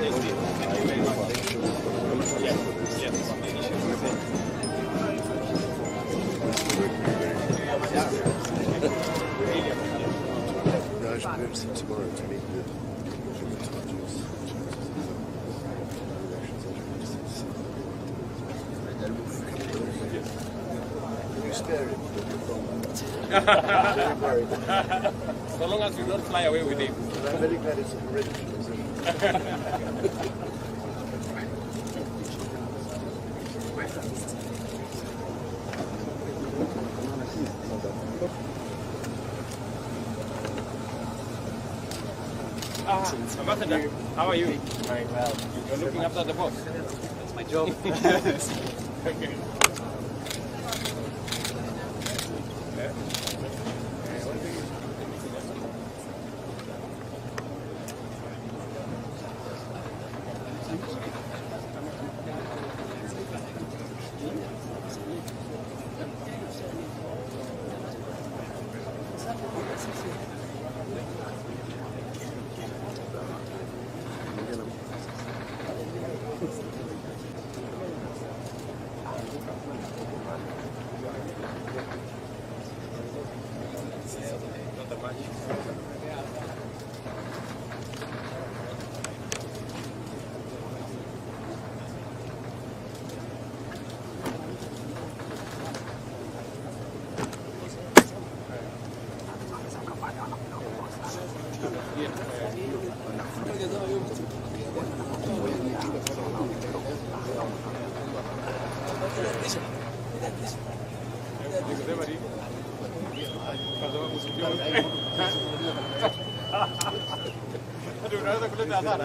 I should go to tomorrow to meet the touches. You spare him. So long as you don't fly away with him. I'm very glad it's a rich. Ambassador, how are you? Very well. You're looking after the boss. That's my job. Okay. Aduh, udah kulit dasar.